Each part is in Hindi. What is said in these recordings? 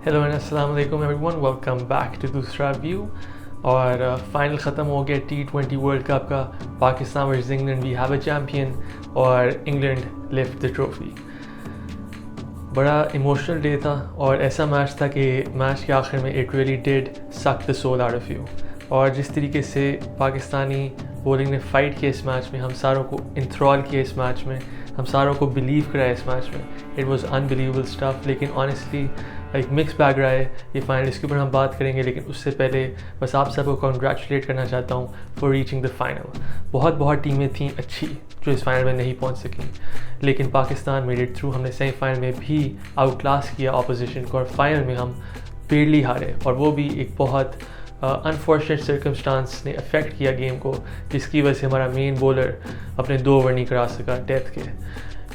हेलो एंड अस्सलाम वालेकुम everyone, welcome back to Doosra view. और फाइनल ख़त्म हो गया T20 वर्ल्ड कप का। Pakistan versus England, we have a champion और इंग्लैंड लिफ्ट द ट्रॉफी। बड़ा इमोशनल डे था और ऐसा मैच था कि मैच के आखिर में it really did suck the soul out of you. और जिस तरीके से पाकिस्तानी बॉलिंग ने फ़ाइट किया इस मैच में, हम सारों को इंथ्रॉल किया इस मैच में, हम सारों को बिलीव कराया इस मैच में। It was unbelievable stuff. लेकिन ऑनेस्टली एक मिक्स बैग रहा है ये फाइनल, इसके ऊपर हम बात करेंगे। लेकिन उससे पहले बस आप सबको कॉन्ग्रेचुलेट करना चाहता हूँ फॉर रीचिंग द फाइनल। बहुत टीमें थीं अच्छी जो इस फाइनल में नहीं पहुँच सकें, लेकिन पाकिस्तान मेड इट थ्रू। हमने सेमीफाइनल में भी आउट क्लास किया ऑपोजिशन को और फाइनल में हम बेरली हारे, और वो भी एक बहुत अनफॉर्चुनेट सर्कमस्टांस ने अफेक्ट किया गेम को, जिसकी वजह से हमारा मेन बॉलर अपने 2 ओवर नहीं करा सका डेथ के।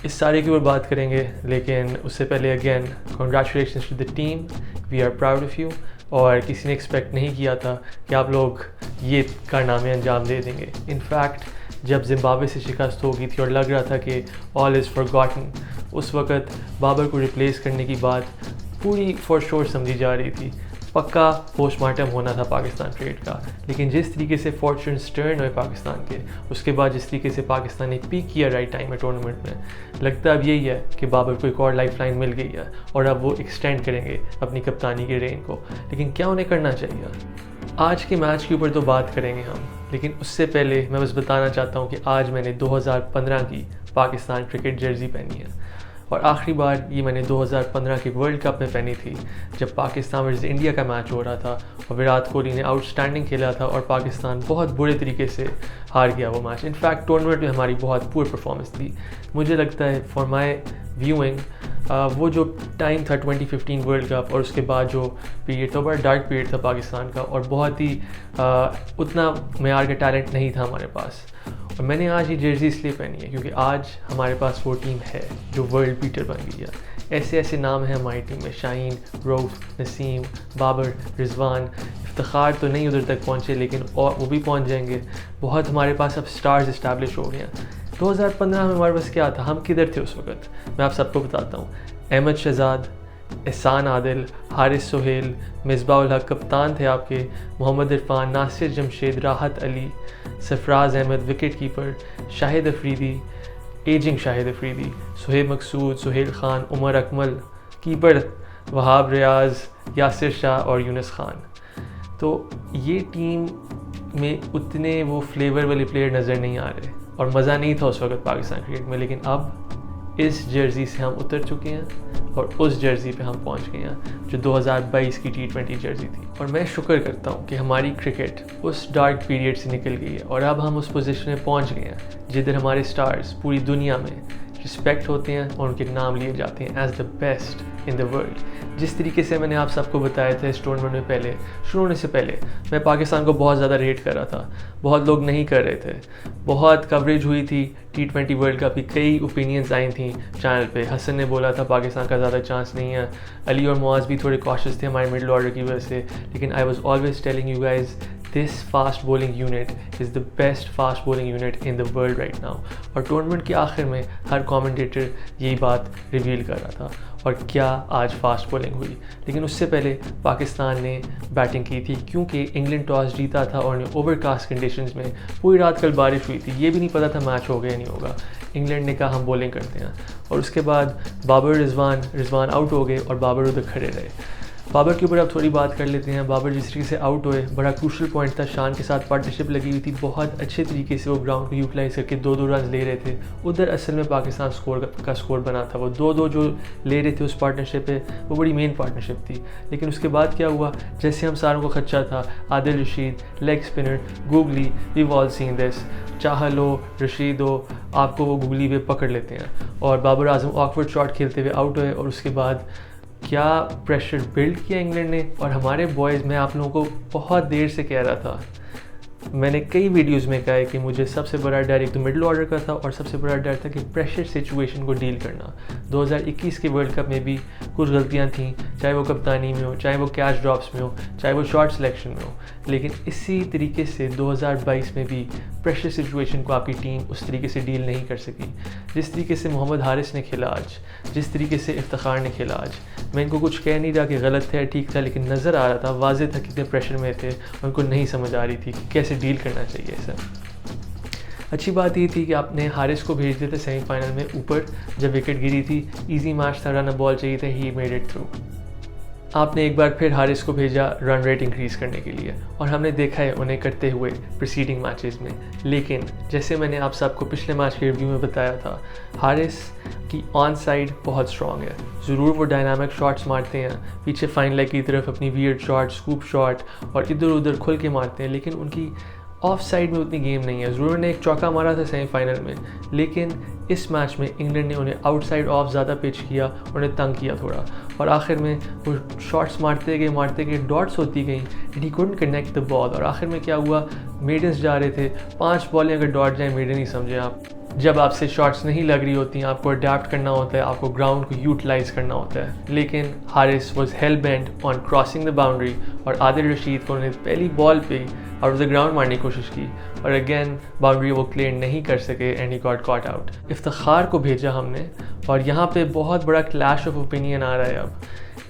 इस सारे की ऊपर बात करेंगे, लेकिन उससे पहले again congratulations to the team, we are proud of you. और किसी ने एक्सपेक्ट नहीं किया था कि आप लोग ये कारनामे अंजाम दे देंगे। इनफैक्ट जब जिम्बाब्वे से शिकस्त हो गई थी और लग रहा था कि ऑल इज़ फॉरगॉटन, उस वक़्त बाबर को रिप्लेस करने की बात पूरी फॉर श्योर समझी जा रही थी। पक्का पोस्टमार्टम होना था पाकिस्तान क्रिकेट का। लेकिन जिस तरीके से फॉर्चून्स टर्न हुए पाकिस्तान के, उसके बाद जिस तरीके से पाकिस्तान ने पीक किया राइट टाइम में टूर्नामेंट में, लगता अब यही है कि बाबर को एक और लाइफ लाइन मिल गई है और अब वो एक्सटेंड करेंगे अपनी कप्तानी के रेन को। लेकिन क्या उन्हें करना चाहिए? आज के मैच के ऊपर तो बात करेंगे हम, लेकिन उससे पहले मैं बस बताना चाहता हूँ कि आज मैंने 2015 की पाकिस्तान क्रिकेट जर्सी पहनी है, और आखिरी बार ये मैंने 2015 के वर्ल्ड कप में पहनी थी, जब पाकिस्तान वर्सेस इंडिया का मैच हो रहा था और विराट कोहली ने आउटस्टैंडिंग खेला था और पाकिस्तान बहुत बुरे तरीके से हार गया वो मैच। इनफैक्ट टूर्नामेंट में हमारी बहुत पुअर परफॉर्मेंस थी। मुझे लगता है फॉर माई व्यूइंग वो जो टाइम था 2015 वर्ल्ड कप और उसके बाद जो पीरियड था, बड़ा डार्क पीरियड था पाकिस्तान का, और बहुत ही उतना मेयार का टैलेंट नहीं था हमारे पास। और मैंने आज ये जर्सी इसलिए पहनी है क्योंकि आज हमारे पास वो टीम है जो वर्ल्ड बीटर बन गई है। ऐसे नाम हैं हमारी टीम में, शाहीन, रऊफ़, नसीम, बाबर, रिजवान। इफ्तिखार तो नहीं उधर तक पहुँचे, लेकिन और वो भी पहुँच जाएंगे। बहुत हमारे पास अब स्टार्स इस्टेब्लिश हो गए हैं। 2015 में हमारे पास क्या था, हम किधर थे उस वक्त, मैं आप सबको बताता हूँ। अहमद शहजाद, एहसान आदिल, हारिस सोहेल, मिसबाउल हक कप्तान थे आपके, Mohammad Irfan, Nasir Jamshed, Rahat Ali, Sarfaraz Ahmed wicket keeper, Shahid Afridi, aging Shahid Afridi, Sohaib Maqsood, Sohail Khan, Umar Akmal, keeper Wahab Riaz, Yasir Shah और यूनुस खान। तो ये टीम में उतने वो फ्लेवर वाले प्लेयर नज़र नहीं आ रहे और मज़ा नहीं था उस वक्त पाकिस्तान क्रिकेट में। लेकिन अब इस जर्सी से हम उतर चुके हैं और उस जर्सी पे हम पहुंच गए हैं जो 2022 की T20 जर्सी थी। और मैं शुक्र करता हूं कि हमारी क्रिकेट उस डार्क पीरियड से निकल गई है और अब हम उस पोजीशन में पहुंच गए हैं जिधर हमारे स्टार्स पूरी दुनिया में रिस्पेक्ट होते हैं और उनके नाम लिए जाते हैं as the best in the world. जिस तरीके से मैंने आप सबको बताया था इस टूर्नामेंट में पहले शुरू होने से पहले, मैं पाकिस्तान को बहुत ज़्यादा रेट कर रहा था, बहुत लोग नहीं कर रहे थे, बहुत कवरेज हुई थी T20 वर्ल्ड कप की, कई ओपिनियंस आई थी चैनल पे। हसन ने बोला था पाकिस्तान का ज़्यादा चांस नहीं है, अली और मुआज़ भी थोड़े कॉशियस थे हमारे मिडिल ऑर्डर की वजह से। लेकिन I was always telling you guys, this fast bowling unit is the best fast bowling unit in the world right now. और टूर्नामेंट के आखिर में हर कमेंटेटर यही बात रिवील कर रहा था, और क्या आज फास्ट बॉलिंग हुई। लेकिन उससे पहले पाकिस्तान ने बैटिंग की थी, क्योंकि इंग्लैंड टॉस जीता था और ओवरकास्ट कंडीशंस में पूरी रात कल बारिश हुई थी, ये भी नहीं पता था मैच होगा या नहीं होगा। इंग्लैंड ने कहा हम बॉलिंग करते हैं, और उसके बाद बाबर रिजवान आउट हो गए और बाबर उधर खड़े रहे। बाबर के ऊपर अब थोड़ी बात कर लेते हैं। बाबर जिस तरीके से आउट हुए, बड़ा क्रूशल पॉइंट था, शान के साथ पार्टनरशिप लगी हुई थी, बहुत अच्छे तरीके से वो ग्राउंड को यूटिलाइज करके 2-2 रन ले रहे थे। उधर असल में पाकिस्तान का स्कोर बना था, वो 2-2 जो ले रहे थे उस पार्टनरशिप पे, वो बड़ी मेन पार्टनरशिप थी। लेकिन उसके बाद क्या हुआ, जैसे हम सारों को खदशा था, Adil Rashid, leg spinner, googly, we all seen this, Chahal हो, रशीद हो, आपको वो गूगली पे पकड़ लेते हैं। और बाबर आजम ऑकवर्ड शॉट खेलते हुए आउट हुए, और उसके बाद क्या प्रेशर बिल्ड किया इंग्लैंड ने। और हमारे बॉयज़, मैं आप लोगों को बहुत देर से कह रहा था, मैंने कई वीडियोस में कहा है कि मुझे सबसे बड़ा डर एक तो मिडिल ऑर्डर का था और सबसे बड़ा डर था कि प्रेशर सिचुएशन को डील करना। 2021 के वर्ल्ड कप में भी कुछ गलतियां थीं, चाहे वो कप्तानी में हो, चाहे वो कैच ड्रॉप्स में हो, चाहे वो शॉट सिलेक्शन में हो, लेकिन इसी तरीके से 2022 में भी प्रेशर सिचुएशन को आपकी टीम उस तरीके से डील नहीं कर सकी। जिस तरीके से मोहम्मद हारिस ने खेला आज, जिस तरीके से इफ्तिखार ने खेला आज, मैं इनको कुछ कह नहीं रहा कि गलत था ठीक था, लेकिन नज़र आ रहा था, वाज़ेह था कितने प्रेशर में थे, उनको नहीं समझ आ रही थी कि कैसे डील करना चाहिए सर। अच्छी बात ये थी कि आपने हारिस को भेज दिया था सेमीफाइनल में ऊपर जब विकेट गिरी थी, इजी मैच था, रन बॉल चाहिए था, ही मेड इट थ्रू। आपने एक बार फिर हारिस को भेजा रन रेट इंक्रीज़ करने के लिए और हमने देखा है उन्हें करते हुए प्रीसीडिंग मैचेस में। लेकिन जैसे मैंने आप सबको पिछले मैच के रिव्यू में बताया था, हारिस की ऑन साइड बहुत स्ट्रॉन्ग है। ज़रूर वो डायनामिक शॉट्स मारते हैं पीछे फाइन लेग की तरफ, अपनी वियर्ड शॉट, स्कूप शॉट और इधर उधर खुल के मारते हैं, लेकिन उनकी ऑफ साइड में उतनी गेम नहीं है। ज़रूर उन्होंने एक चौका मारा था सेमीफाइनल में, लेकिन इस मैच में इंग्लैंड ने उन्हें आउटसाइड ऑफ ज़्यादा पिच किया, उन्हें तंग किया थोड़ा, और आखिर में वो शॉट्स मारते गए, डॉट्स होती गई and he couldn't connect the ball. और आखिर में क्या हुआ, मेडन्स जा रहे थे, 5 बॉलें अगर डॉट जाए मेडन ही समझे आप। जब आपसे शॉट्स नहीं लग रही होती, आपको अडेप्ट करना होता है, आपको ग्राउंड को यूटिलाइज़ करना होता है। लेकिन Haris was hello bent on crossing the boundary और आदिल रशीद को उन्हें पहली बॉल पे आउट ऑफ द ग्राउंड मारने की कोशिश की और अगेन बाउंड्री वो क्लियर नहीं कर सके and he got caught out. Iftikhar को भेजा हमने और यहाँ पे बहुत बड़ा क्लैश ऑफ ओपिनियन आ रहा है अब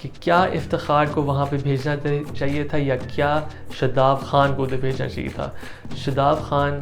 कि क्या इफ्तिखार को वहाँ पे भेजना चाहिए था या क्या शादाब खान को उधर भेजना चाहिए था। शादाब खान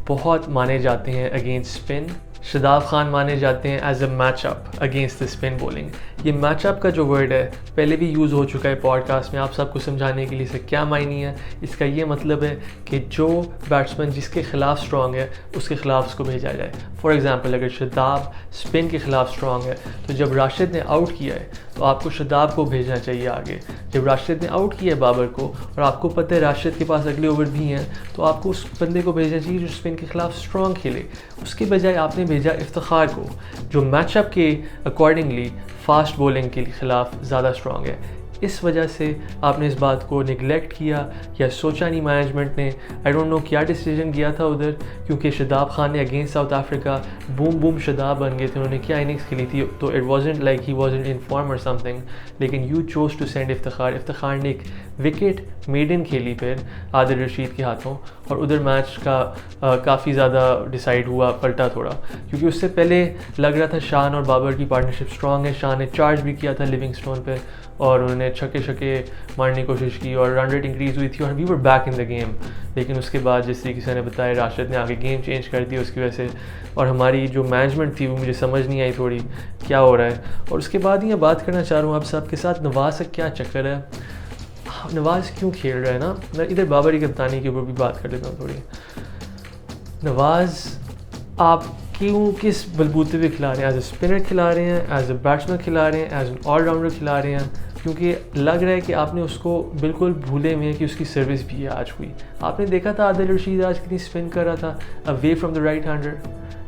बहुत माने जाते हैं अगेंस्ट स्पिन, शादाब खान माने जाते हैं as a matchup against the spin bowling. ये मैचअप का जो वर्ड है पहले भी यूज़ हो चुका है पॉडकास्ट में, आप सबको समझाने के लिए इसे क्या मायनी है। इसका ये मतलब है कि जो बैट्समैन जिसके ख़िलाफ़ स्ट्रॉन्ग है उसके ख़िलाफ़ उसको भेजा जाए। फॉर एग्ज़ाम्पल अगर शादाब स्पिन के ख़िलाफ़ स्ट्रॉन्ग है तो जब राशिद ने आउट किया है तो आपको शादाब को भेजना चाहिए आगे। जब राशिद ने आउट किया है बाबर को और आपको पता है राशिद के पास अगले ओवर भी हैं, तो आपको उस बंदे को भेजना चाहिए जो स्पिन के ख़िलाफ़ स्ट्रॉन्ग खेले। उसके बजाय आपने भेजा इफ्तिखार को जो मैचअप के अकॉर्डिंगली फास्ट बॉलिंग के ख़िलाफ़ ज़्यादा स्ट्रॉन्ग है। इस वजह से आपने इस बात को निगलेक्ट किया या सोचा नहीं मैनेजमेंट ने, आई डोंट नो क्या डिसीजन किया था उधर, क्योंकि शादाब खान ने against South Africa boom boom Shadab बन गए थे, उन्होंने क्या इनिंग्स खेली थी, तो it wasn't like he wasn't in form और समथिंग। लेकिन you chose to send Iftikhar. Iftikhar ने एक विकेट मेडन खेली फिर आदिल रशीद के हाथों और उधर मैच का काफ़ी ज़्यादा डिसाइड हुआ, पलटा थोड़ा, क्योंकि उससे पहले लग रहा था शान और बाबर की पार्टनरशिप स्ट्रॉन्ग है। शान ने चार्ज भी किया था लिविंगस्टोन पे और उन्होंने छक्के मारने की कोशिश की और रन रेट इंक्रीज़ हुई थी और we were back in the game. लेकिन उसके बाद जिस तरीके से मैंने बताया, राशिद ने आगे गेम चेंज कर दी उसकी वजह से, और हमारी जो मैनेजमेंट थी वो मुझे समझ नहीं आई थोड़ी क्या हो रहा है। और उसके बाद ये बात करना चाह रहा हूँ आप सबके साथ, नवाज़ का क्या चक्कर है, नवाज़ क्यों खेल रहा है ना। मैं इधर बाबर की कप्तानी के ऊपर भी बात कर लेता हूँ थोड़ी। नवाज़ आप क्यों, किस बलबूते पे खिला रहे हैं, एज ए स्पिनर खिला रहे हैं, एज ए बैट्समैन खिला रहे हैं, एज एन ऑलराउंडर खिला रहे हैं, क्योंकि लग रहा है कि आपने उसको बिल्कुल भूले हुए हैं कि उसकी सर्विस भी आज हुई। आपने देखा था आदिल रशीद आज कितनी स्पिन कर रहा था away from the right hander,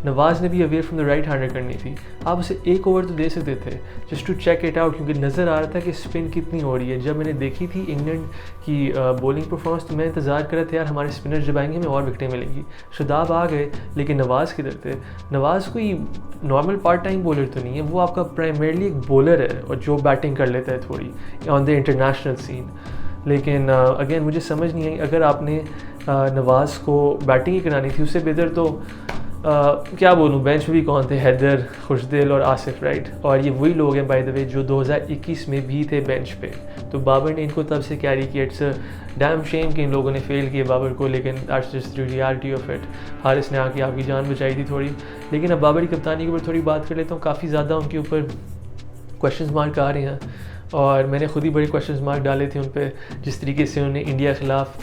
Nawaz ने भी away from the right hander करनी थी। आप उसे एक ओवर तो दे सकते थे just to check it out, क्योंकि नज़र आ रहा था कि स्पिन कितनी हो रही है। जब मैंने देखी थी इंग्लैंड की बॉलिंग परफॉर्मेंस तो मैं इंतज़ार कर रहा था यार हमारे स्पिनर जब आएंगे हमें और विकटें मिलेंगी। शादाब आ गए लेकिन नवाज़ किधर थे। नवाज़ कोई नॉर्मल पार्ट टाइम बॉलर तो नहीं है, वो आपका प्राइमरली एक बॉलर है और जो बैटिंग कर लेता है थोड़ी ऑन द इंटरनेशनल सीन। लेकिन अगेन मुझे समझ नहीं आई, अगर आपने नवाज़ को बैटिंग ही करानी थी उससे बेहतर तो क्या बोलूँ, बेंच में भी कौन थे, हैदर, खुशदिल और आसिफ, राइट। और ये वही लोग हैं बाय द वे जो 2021 में भी थे बेंच पे, तो बाबर ने इनको तब से कैरी किया। इट्स डैम शेम कि इन लोगों ने फेल किया बाबर को, लेकिन that's just the reality of it. Haris ने आके आपकी जान बचाई थी थोड़ी। लेकिन अब बाबर की कप्तानी के ऊपर थोड़ी बात कर लेता हूँ। काफ़ी ज़्यादा उनके ऊपर क्वेश्चन मार्क आ रहे हैं और मैंने खुद ही बड़े क्वेश्चन मार्क डाले थे उन पर, जिस तरीके से उन्होंने इंडिया के ख़िलाफ़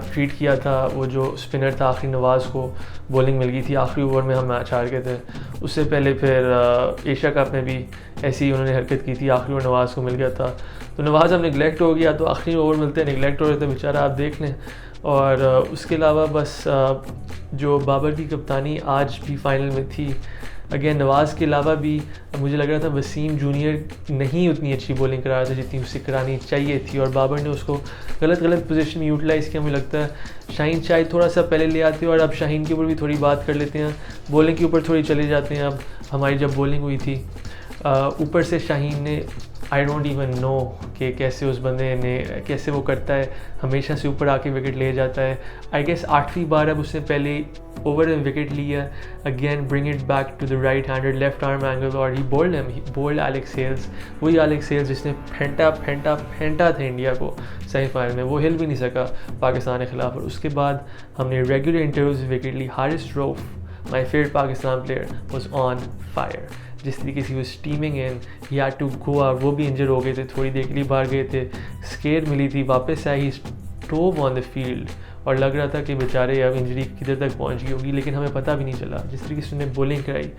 ट्रीट किया था। वो जो स्पिनर था आखिरी नवाज़ को बॉलिंग मिल गई थी, आखिरी ओवर में हम मैच हार गए थे। उससे पहले फिर एशिया कप में भी ऐसी उन्होंने हरकत की थी, आखिरी ओवर नवाज़ को मिल गया था। तो नवाज़ अब निगलेक्ट हो गया, तो आखिरी ओवर मिलते हैं निगलेक्ट हो रहे थे बेचारा, आप देख लें। और उसके अलावा बस जो बाबर की कप्तानी आज भी फाइनल में थी, अगेन नवाज़ के अलावा भी मुझे लग रहा था वसीम जूनियर नहीं उतनी अच्छी बॉलिंग करा रहा था जितनी उसे करानी चाहिए थी, और बाबर ने उसको गलत पोजीशन में यूटिलाइज़ किया। मुझे लगता है शाहीन शायद थोड़ा सा पहले ले आते, और अब शाहीन के ऊपर भी थोड़ी बात कर लेते हैं, बॉलिंग के ऊपर थोड़ी चले जाते हैं। अब हमारी जब बॉलिंग हुई थी ऊपर से शाहीन ने, आई डोंट इवन नो कि कैसे उस बंदे ने कैसे वो करता है, हमेशा से ऊपर आके विकेट ले जाता है। आई गेस 8वीं बार अब उसने पहले ओवर में विकेट लिया, again bring it back to the right handed left arm angle, और ही बोल्ड एलेक्स हेल्स, वही एलेक्स हेल्स जिसने फेंटा था इंडिया को सेमीफाइनल में। वो हिल भी नहीं सका पाकिस्तान के खिलाफ, और उसके बाद हमने रेगुलर इंटरव्यूज विकेट ली। Haris Rauf, my favourite Pakistan player, was on fire. जिस तरीके से वो steaming in, he had to go out, वो भी इंजर हो गए थे, थोड़ी देर के लिए बाहर गए थे, स्केयर मिली थी, वापस आई, ही स्टोव ऑन द फील्ड, और लग रहा था कि बेचारे अब इंजरी किधर तक पहुंच गई होगी, लेकिन हमें पता भी नहीं चला। जिस तरीके से उन्होंने बॉलिंग कराई,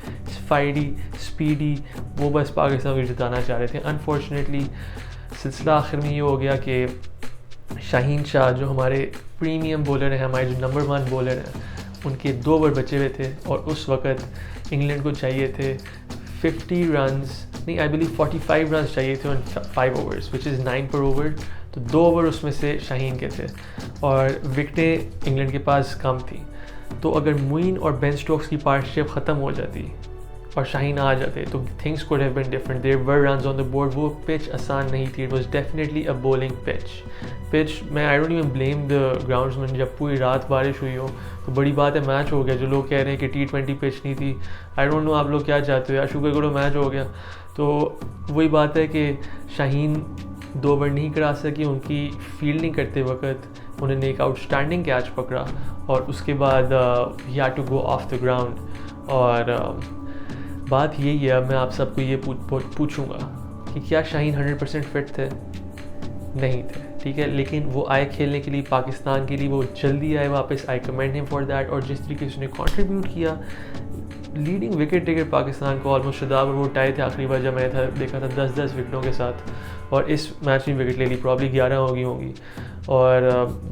फाइडी, स्पीडी, वो बस पाकिस्तान को जिताना चाह रहे थे। अनफॉर्चुनेटली सिलसिला आखिर में ये हो गया कि शाहीन शाह जो हमारे प्रीमियम बॉलर हैं, हमारे जो नंबर 1 बॉलर हैं, उनके 2 ओवर बचे हुए थे, और उस वक्त इंग्लैंड को चाहिए थे 50 रन्स, नहीं आई बिलीव 45 रन्स चाहिए थे ऑन 5 ओवर्स, विच इज़ 9 पर ओवर। तो 2 ओवर उसमें से शाहीन के थे, और विकटें इंग्लैंड के पास कम थी। तो अगर मोइन और बेन स्टोक्स की पार्टनरशिप ख़त्म हो जाती और शाहीन आ जाते, तो things could have been different. There were runs on the board. वो पिच आसान नहीं थी, it was definitely a bowling pitch. मैं I don't even blame the groundsman, जब पूरी रात बारिश हुई हो तो बड़ी बात है, मैच हो गया। जो लोग कह रहे हैं कि T20 पिच नहीं थी, आई डोंट नो आप लोग क्या चाहते हो यार, शुक्र करो मैच हो गया। तो वही बात है कि शाहीन 2 ओवर नहीं करा सकी। उनकी फील्डिंग करते वक्त उन्होंने एक आउटस्टैंडिंग कैच पकड़ा, और उसके बाद he had to go off the ground. और बात यही है, अब मैं आप सबको ये पूछूंगा कि क्या शाहीन 100% फिट थे? नहीं थे, ठीक है, लेकिन वो आए खेलने के लिए पाकिस्तान के लिए, वो जल्दी आए वापस। आई कमेंड हिम फॉर दैट। और जिस तरीके से उसने कंट्रीब्यूट किया, लीडिंग विकेट टेकर पाकिस्तान को, ऑलमोस्ट शादाब और वो टाई थे आखिरी बार जब मैंने देखा था 10-10 विकेटों के साथ, और इस मैच में विकेट ले ली, प्रॉब्ली 11 होगी। और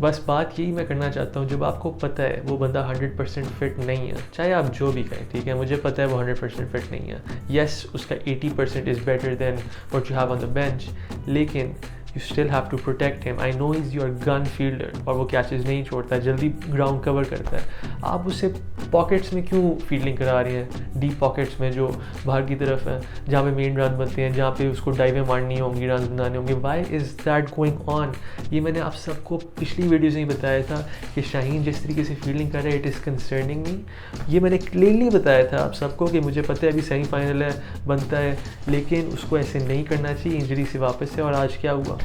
बस बात यही मैं करना चाहता हूँ, जब आपको पता है वो बंदा 100% फिट नहीं है, चाहे आप जो भी कहें, ठीक है, मुझे पता है वो 100% फिट नहीं है, येस उसका 80% is better than what you have on the bench, लेकिन you still have to protect him. I know he's your gun fielder, और वो कैचेस नहीं छोड़ता, जल्दी ग्राउंड कवर करता है। आप उसे पॉकेट्स में क्यों फील्डिंग करा रहे हैं, डीप पॉकेट्स में जो बाहर की तरफ है, जहाँ पे मेन रन बनते हैं, जहाँ पे उसको डाइवें मारनी होंगी, रन बनाने होंगे। Why is that going on? ये मैंने आप सबको पिछली वीडियोज़ में बताया था कि शाहीन जिस तरीके से फील्डिंग कर रहा है, इट इज़ कंसर्निंग मी। ये मैंने क्लियरली बताया था आप सबको कि मुझे पता है अभी सेमीफाइनल है, बनता है, लेकिन उसको ऐसे नहीं करना चाहिए इंजरी से वापस से। और आज क्या हुआ,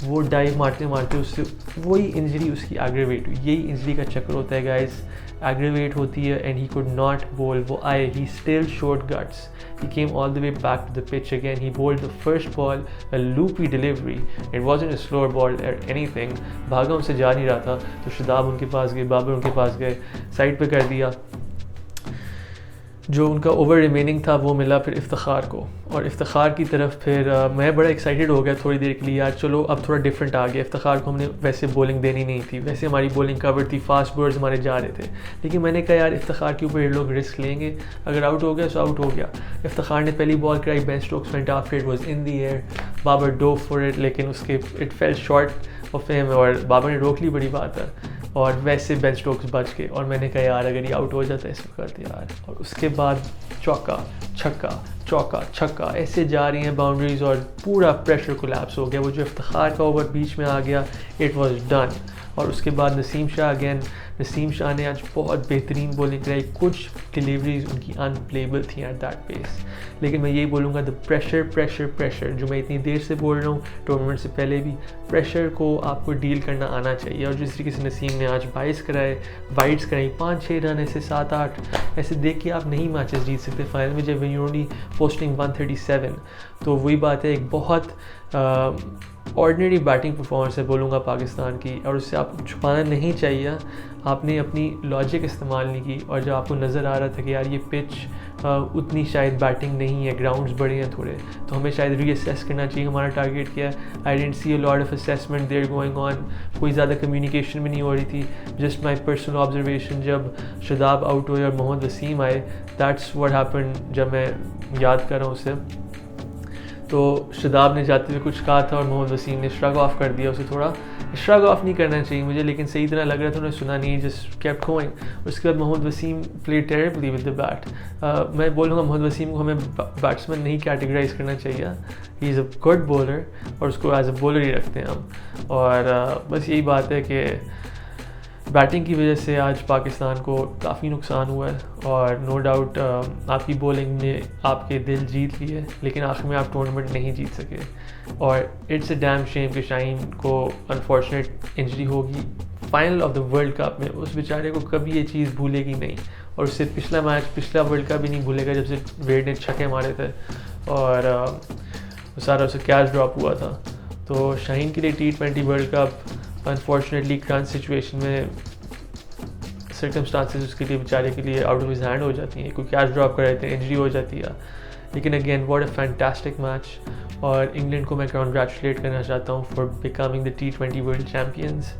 वो डाइव मारते मारते उससे वही इंजरी उसकी एग्रेवेट हुई। यही इंजरी का चक्कर होता है गाइस, एग्रेवेट होती है, एंड ही कुड नॉट बोल। वो आए, he still showed guts, he came all the way back to the pitch again. He bowled the first ball, a loopy delivery. It wasn't a slower ball or anything. भागा उनसे जा नहीं रहा था, तो शादाब उनके पास गए, बाबर उनके पास गए, साइड पे कर दिया। जो उनका ओवर रिमेनिंग था वो मिला फिर इफ्तिखार को, और इफ्तिखार की तरफ फिर मैं बड़ा एक्साइटेड हो गया थोड़ी देर के लिए, यार चलो अब थोड़ा डिफरेंट आ गया। इफ्तिखार को हमने वैसे बॉलिंग देनी नहीं थी, वैसे हमारी बॉलिंग कवर थी, फास्ट बॉलर्स हमारे जा रहे थे, लेकिन मैंने कहा यार इफ्तिखार के ऊपर ये लोग रिस्क लेंगे, अगर आउट हो गया तो आउट हो गया। इफ्तिखार ने पहली बॉल कराई, Ben Stokes went after, it was in the air, Babar dove for it, लेकिन उसके it fell short of him, और बाबर ने रोक ली, बड़ी बात है, और वैसे बेन स्टोक्स बच गए। और मैंने कहा यार अगर ये आउट हो जाता है इस वक्त यार, और उसके बाद चौका छक्का चौका छक्का ऐसे जा रही हैं बाउंड्रीज, और पूरा प्रेशर कोलैप्स हो गया। वो जो इफ्तिखार का ओवर बीच में आ गया, इट वाज डन। और उसके बाद नसीम शाह अगेन, नसीम शाह ने आज बहुत बेहतरीन बॉलिंग कराई, कुछ डिलीवरीज उनकी अनप्लेबल थी एट दैट पेस, लेकिन मैं यही बोलूँगा द प्रेशर जो मैं इतनी देर से बोल रहा हूँ, टूर्नामेंट से पहले भी, प्रेशर को आपको डील करना आना चाहिए। और जिस तरीके से नसीम ने आज 22 कराए, वाइड्स कराई, 5-6 रन ऐसे 7-8 ऐसे देख के आप नहीं मैचेस जीत सकते फाइनल में, जब यू ओनली पोस्टिंग 137। तो वही बात है, एक बहुत ऑर्डिनरी बैटिंग परफॉर्मेंस है बोलूँगा पाकिस्तान की, और उससे आपको छुपाना नहीं चाहिए। आपने अपनी लॉजिक इस्तेमाल नहीं की, और जब आपको नज़र आ रहा था कि यार ये पिच उतनी शायद बैटिंग नहीं है, ग्राउंड्स बड़े हैं थोड़े, तो हमें शायद रीअसेस करना चाहिए हमारा टारगेट क्या है। I didn't see a lot of assessment there going on, कोई ज़्यादा कम्युनिकेशन भी नहीं हो रही थी। जस्ट माई पर्सनल ऑब्जर्वेशन, जब शादाब आउट हुए और मोहम्मद वसीम आए, दैट्स व्हाट हैपेंड। जब मैं याद कर रहा हूँ उसे, तो शादाब ने जाते हुए कुछ कहा था और मोहम्मद वसीम ने श्रग ऑफ कर दिया। उसे थोड़ा श्रग ऑफ नहीं करना चाहिए मुझे, लेकिन सही तरह लग रहा था, उन्होंने सुना नहीं, जस्ट केप्ट गोइंग। उसके बाद Mohammad Wasim play terribly with the bat. मैं बोलूँगा मोहम्मद वसीम को हमें बैट्समैन नहीं कैटेगराइज करना चाहिए, he is a good bowler, और उसको एज अ बॉलर ही रखते हैं हम। और बस यही बात है कि बैटिंग की वजह से आज पाकिस्तान को काफ़ी नुकसान हुआ है, और नो डाउट आपकी बॉलिंग ने आपके दिल जीत लिए, लेकिन आखिर में आप टूर्नामेंट नहीं जीत सके। और इट्स अ डैम शेम कि शाहीन को अनफॉर्चुनेट इंजरी होगी final of the world cup में। उस बेचारे को कभी ये चीज़ भूलेगी नहीं, और उससे पिछला वर्ल्ड कप भी नहीं भूलेगा जब से वेड ने छक्के मारे थे और सारा उसे कैच ड्रॉप हुआ था। तो शाहीन के लिए T20 world cup unfortunately crunch situation में सर्कमस्टांसेस उसके लिए बेचारे के लिए आउट ऑफ हिज हैंड हो जाती हैं, कोई कैच ड्रॉप कर रहे थे, इंजरी हो जाती है। लेकिन again what a fantastic match, और इंग्लैंड को मैं कॉन्ग्रेचुलेट करना चाहता हूँ for becoming the T20 world champions.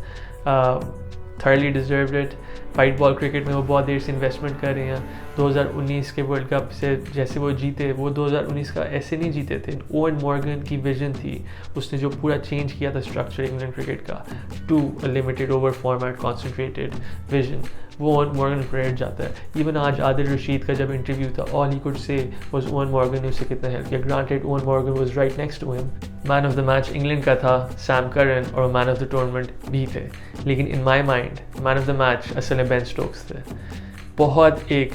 Thirdly deserved it. White ball cricket में वो बहुत देर से इन्वेस्टमेंट कर रहे हैं। 2019 के वर्ल्ड कप से जैसे वो जीते, वो 2019 का ऐसे नहीं जीते थे। ओवन मॉर्गन की विजन थी, उसने जो पूरा चेंज किया था स्ट्रक्चर इंग्लैंड क्रिकेट का to a limited over format concentrated vision, वो ओवन मॉर्गन क्रेडिट जाता है। इवन आज आदिल रशीद का जब इंटरव्यू था, all he could say was Eoin Morgan ने उसे कितना हेल्प किया। Granted Eoin Morgan was right next to him. Man of the match England का था सैम करन, और मैन ऑफ द टूर्नामेंट भी थे, लेकिन in my mind man of the match असल में बेन स्टोक्स थे। बहुत एक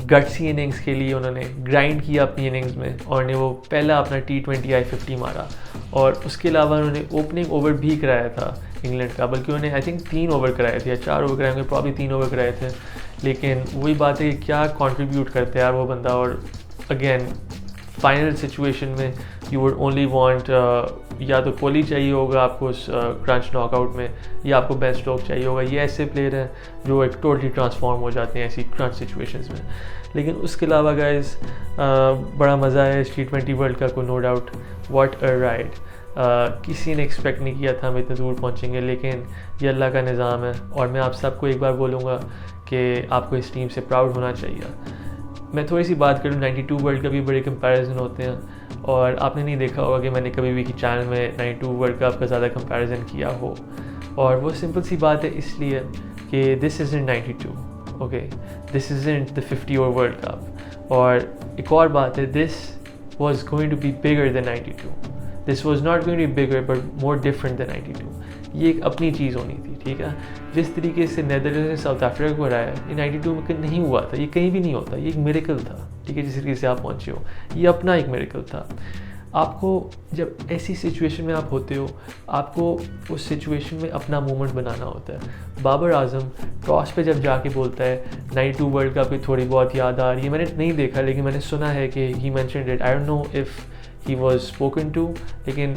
गट्सी इनिंग्स के लिए उन्होंने ग्राइंड किया अपनी इनिंग्स में, और ने वो पहला अपना T20 I-50 मारा, और उसके अलावा उन्होंने ओपनिंग ओवर भी कराया था इंग्लैंड का, बल्कि उन्होंने आई थिंक 3 ओवर कराए थे या 4 ओवर कराए होंगे, प्रॉब्ली 3 ओवर कराए थे। लेकिन वही बात है कि क्या कंट्रीब्यूट करते हैं यार वो बंदा। और अगेन फाइनल सिचुएशन में यू वुड ओनली वांट या तो कोहली चाहिए होगा आपको उस क्रंच नॉकआउट में, या आपको बेन स्टोक चाहिए होगा। ये ऐसे प्लेयर हैं जो एक टोटली ट्रांसफॉर्म हो जाते हैं ऐसी क्रंच सिचुएशंस में। लेकिन उसके अलावा गाइस बड़ा मज़ा है इस T20 वर्ल्ड कप को, no doubt. What a ride. किसी ने एक्सपेक्ट नहीं किया था हम इतने दूर पहुंचेंगे, लेकिन ये अल्लाह का निज़ाम है। और मैं आप सबको एक बार बोलूँगा कि आपको इस टीम से प्राउड होना चाहिए। मैं थोड़ी सी बात करूँ, 92 वर्ल्ड कप भी बड़े कंपैरिजन होते हैं, और आपने नहीं देखा होगा कि मैंने कभी भी चैनल में 92 वर्ल्ड कप का ज़्यादा कंपैरिजन किया हो। और वो सिंपल सी बात है इसलिए कि this isn't 92, okay, this isn't the 50 over world cup. और एक और बात है, this was going to be bigger than 92, this was not going to be bigger but more different than 92। ये एक अपनी चीज़ होनी थी, ठीक है। जिस तरीके से नेदरलैंड ने साउथ अफ्रीका को हराया, ये 92 में नहीं हुआ था, ये कहीं भी नहीं होता, ये एक मिरेकल था, ठीक है। जिस तरीके से आप पहुँचे हो, ये अपना एक मिरेकल था। आपको जब ऐसी सिचुएशन में आप होते हो, आपको उस सिचुएशन में अपना मोमेंट बनाना होता है। बाबर आजम टॉस पे जब जाके बोलता है 92 वर्ल्ड कप की थोड़ी बहुत याद आ रही है, मैंने नहीं देखा लेकिन मैंने सुना है कि he mentioned it, I don't know if he was spoken to, लेकिन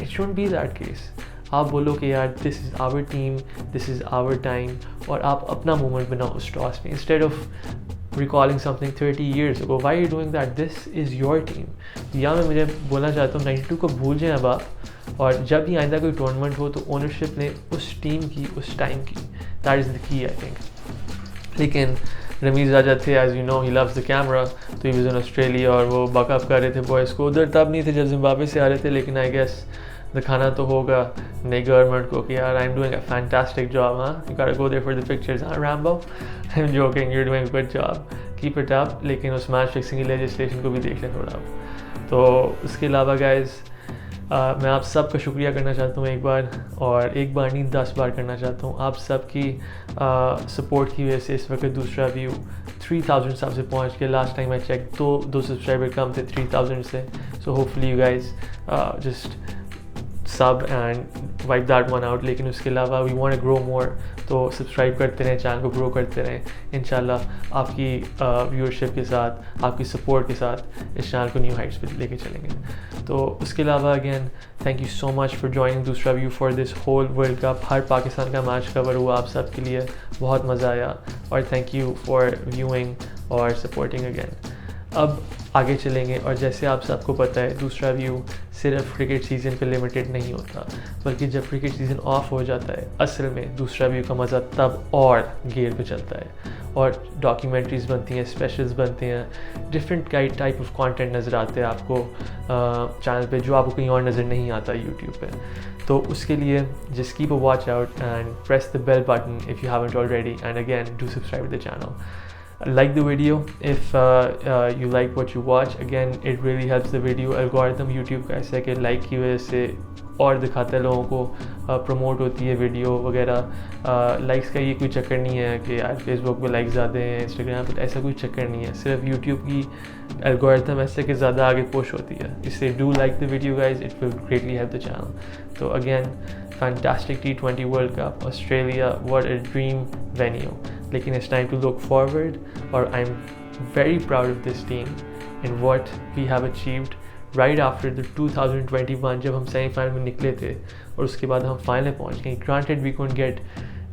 it shouldn't be that case. आप बोलो कि यार this is our team, this is our time, और आप अपना मोमेंट बनाओ उस टॉस में, instead of recalling something 30 years ago. Why are you doing that? This is your team. या मैं मुझे बोलना चाहता हूँ 92 को भूल जाएं अब आप, और जब भी आइंदा कोई टूर्नामेंट हो तो ओनरशिप ने उस टीम की, उस टाइम की। That is the key I think. लेकिन रमीज़ राजा थे, as you know, he loves the camera, तो ही वाज इन ऑस्ट्रेलिया और वो बकअप कर रहे थे बॉयज़ को। उधर तब नहीं थे जब जिम्बाब्वे से आ रहे थे, लेकिन आई गेस दिखाना तो होगा नई गवर्नमेंट को कि यार I am doing a fantastic job, हाँ, you got to go there for the pictures, हाँ Rambo, I am joking, you are doing a good job, keep it up. लेकिन उस मैच फिक्सिंग की लेजिस्लेशन को भी देख लें थोड़ा आप। तो उसके अलावा गाइस मैं आप सब का शुक्रिया करना चाहता हूँ एक बार, और एक बार नहीं 10 बार करना चाहता हूँ। आप सब की सपोर्ट की वजह से इस वक्त दूसरा व्यू 3000 सब से पहुँच के, लास्ट टाइम आई चेक दो सब्सक्राइबर कम थे 3000 से। So hopefully you guys just sub and wipe that one out. लेकिन उसके अलावा we want to grow more, तो सब्सक्राइब करते रहें, चैनल को ग्रो करते रहें। इंशाल्लाह आपकी व्यूअरशिप के साथ, आपकी सपोर्ट के साथ इस चैनल को न्यू हाइट्स पे लेके चलेंगे। तो उसके अलावा again thank you so much for joining दूसरा view for this whole world cup. हर पाकिस्तान का मैच कवर हुआ आप सब के लिए, बहुत मज़ा आया और थैंक यू फॉर व्यूइंग और सपोर्टिंग अगेन। अब आगे चलेंगे और जैसे आप सबको पता है दूसरा व्यू सिर्फ क्रिकेट सीज़न पे लिमिटेड नहीं होता, बल्कि जब क्रिकेट सीज़न ऑफ हो जाता है असल में दूसरा व्यू का मज़ा तब और गियर पे चलता है और डॉक्यूमेंट्रीज़ बनती हैं, स्पेशल्स बनते हैं, डिफरेंट टाइप ऑफ कंटेंट नज़र आते हैं आपको चैनल पे जो आपको कहीं और नज़र नहीं आता यूट्यूब पे। तो उसके लिए just keep a watch out and press the bell button if you haven't already and again do subscribe the channel. Like the video if you like what you watch. Again, it really helps the video algorithm. YouTube का ऐसा है कि लाइक की वजह से और दिखाता है लोगों को, प्रमोट होती है वीडियो वगैरह। लाइक्स का ये कोई चक्कर नहीं है कि यार फेसबुक पे लाइक्स ज़्यादा हैं, इंस्टाग्राम पे ऐसा कोई चक्कर नहीं है, सिर्फ यूट्यूब की एल्गोरिथम ऐसे कि ज़्यादा आगे पुश होती है। इससे do like the video guys, it will greatly help the channel. तो again fantastic T20 world cup, Australia, what a dream venue. लेकिन it's time to look forward और I am very proud of this team in what we have achieved right after the 2021 जब हम सेमीफाइनल में निकले थे और उसके बाद हम फाइनल पहुंच गए। Granted we couldn't get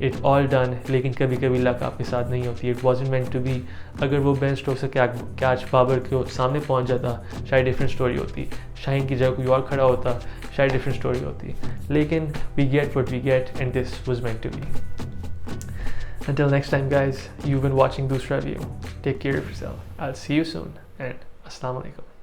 it all done, लेकिन कभी कभी लक आपके साथ नहीं होती। It wasn't meant to be. अगर वो बेन स्टोक्स से कैच बाबर के सामने पहुंच जाता शायद डिफरेंट स्टोरी होती, शाहीन की जगह कोई और खड़ा होता शायद डिफरेंट स्टोरी होती, लेकिन we get what we get and this was meant to be. Until next time guys, you've been watching Dusra View. Take care of yourself. I'll see you soon and Assalamu Alaikum.